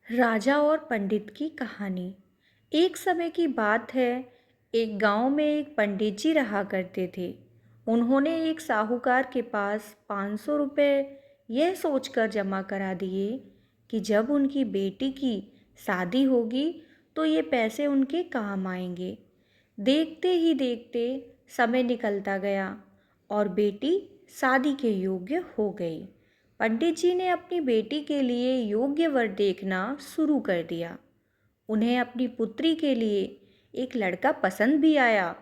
राजा और पंडित की कहानी। एक समय की बात है। एक गांव में एक पंडित जी रहा करते थे। उन्होंने एक साहूकार के पास 500 रुपए यह सोचकर जमा करा दिए कि जब उनकी बेटी की शादी होगी तो ये पैसे उनके काम आएंगे। देखते ही देखते समय निकलता गया और बेटी शादी के योग्य हो गई। पंडित जी ने अपनी बेटी के लिए योग्य वर देखना शुरू कर दिया। उन्हें अपनी पुत्री के लिए एक लड़का पसंद भी आया।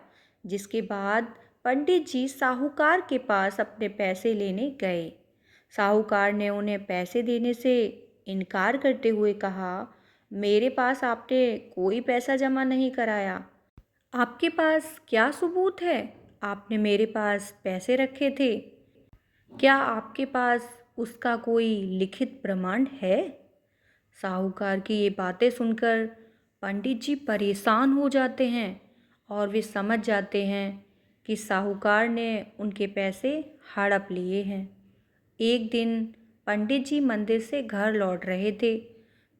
जिसके बाद पंडित जी साहूकार के पास अपने पैसे लेने गए। साहूकार ने उन्हें पैसे देने से इनकार करते हुए कहा, मेरे पास आपने कोई पैसा जमा नहीं कराया। आपके पास क्या सबूत है? आपने मेरे पास पैसे रखे थे। क्या आपके पास उसका कोई लिखित प्रमाण है? साहूकार की ये बातें सुनकर पंडित जी परेशान हो जाते हैं और वे समझ जाते हैं कि साहूकार ने उनके पैसे हड़प लिए हैं। एक दिन पंडित जी मंदिर से घर लौट रहे थे।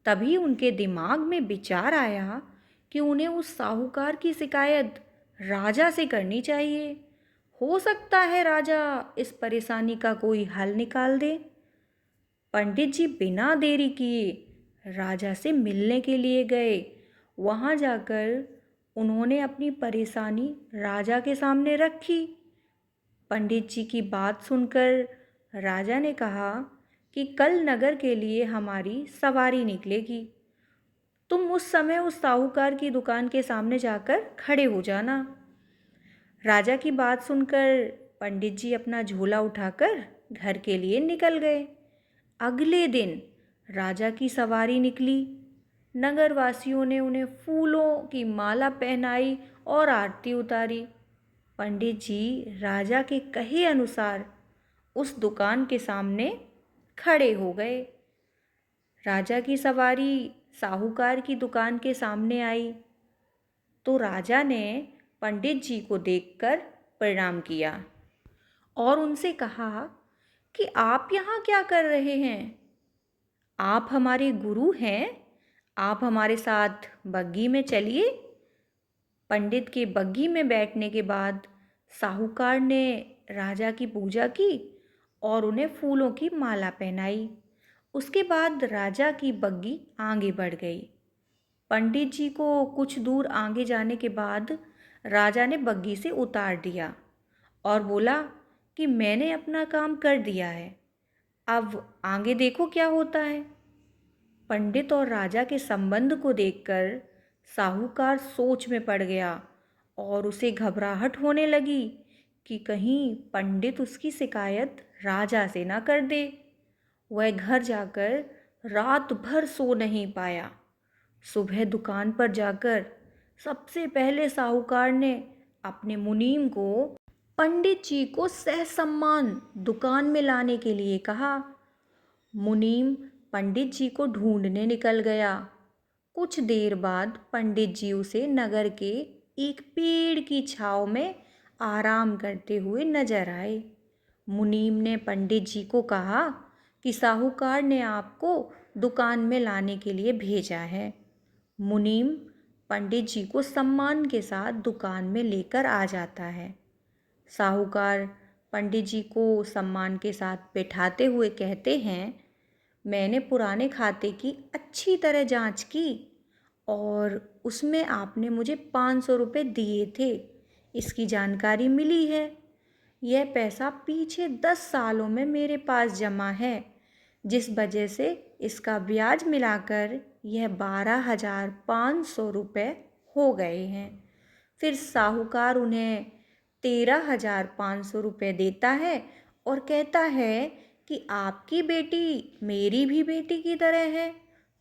तभी उनके दिमाग में विचार आया कि उन्हें उस साहूकार की शिकायत राजा से करनी चाहिए। हो सकता है राजा इस परेशानी का कोई हल निकाल दे। पंडित जी बिना देरी किए राजा से मिलने के लिए गए। वहाँ जाकर उन्होंने अपनी परेशानी राजा के सामने रखी। पंडित जी की बात सुनकर राजा ने कहा कि कल नगर के लिए हमारी सवारी निकलेगी। तुम उस समय उस साहूकार की दुकान के सामने जाकर खड़े हो जाना। राजा की बात सुनकर पंडित जी अपना झोला उठाकर घर के लिए निकल गए। अगले दिन राजा की सवारी निकली। नगरवासियों ने उन्हें फूलों की माला पहनाई और आरती उतारी। पंडित जी राजा के कहे अनुसार उस दुकान के सामने खड़े हो गए। राजा की सवारी साहूकार की दुकान के सामने आई तो राजा ने पंडित जी को देखकर प्रणाम किया और उनसे कहा कि आप यहाँ क्या कर रहे हैं? आप हमारे गुरु हैं। आप हमारे साथ बग्गी में चलिए। पंडित के बग्गी में बैठने के बाद साहूकार ने राजा की पूजा की और उन्हें फूलों की माला पहनाई। उसके बाद राजा की बग्गी आगे बढ़ गई। पंडित जी को कुछ दूर आगे जाने के बाद राजा ने बग्गी से उतार दिया और बोला कि मैंने अपना काम कर दिया है, अब आगे देखो क्या होता है। पंडित और राजा के संबंध को देखकर साहूकार सोच में पड़ गया और उसे घबराहट होने लगी कि कहीं पंडित उसकी शिकायत राजा से ना कर दे। वह घर जाकर रात भर सो नहीं पाया। सुबह दुकान पर जाकर सबसे पहले साहूकार ने अपने मुनीम को पंडित जी को सहसम्मान दुकान में लाने के लिए कहा। मुनीम पंडित जी को ढूंढने निकल गया। कुछ देर बाद पंडित जी उसे नगर के एक पेड़ की छांव में आराम करते हुए नजर आए। मुनीम ने पंडित जी को कहा कि साहूकार ने आपको दुकान में लाने के लिए भेजा है। मुनीम पंडित जी को सम्मान के साथ दुकान में लेकर आ जाता है। साहूकार पंडित जी को सम्मान के साथ बैठाते हुए कहते हैं, मैंने पुराने खाते की अच्छी तरह जांच की और उसमें आपने मुझे 500 रुपये दिए थे। इसकी जानकारी मिली है। यह पैसा पीछे 10 सालों में मेरे पास जमा है, जिस वजह से इसका ब्याज मिलाकर यह 12,500 रुपये हो गए हैं। फिर साहूकार उन्हें 13,500 रुपये देता है और कहता है कि आपकी बेटी मेरी भी बेटी की तरह है,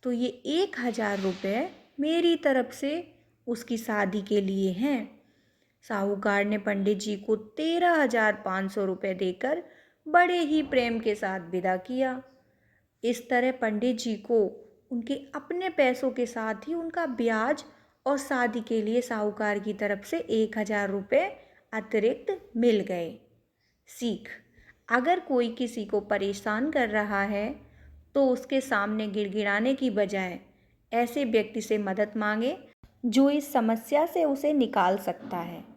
तो ये 1,000 रुपये मेरी तरफ से उसकी शादी के लिए हैं। साहूकार ने पंडित जी को 13,500 रुपये देकर बड़े ही प्रेम के साथ विदा किया। इस तरह पंडित जी को उनके अपने पैसों के साथ ही उनका ब्याज और शादी के लिए साहूकार की तरफ से 1,000 रुपये अतिरिक्त मिल गए। सीख: अगर कोई किसी को परेशान कर रहा है तो उसके सामने गिड़गिड़ाने की बजाय ऐसे व्यक्ति से मदद मांगे जो इस समस्या से उसे निकाल सकता है।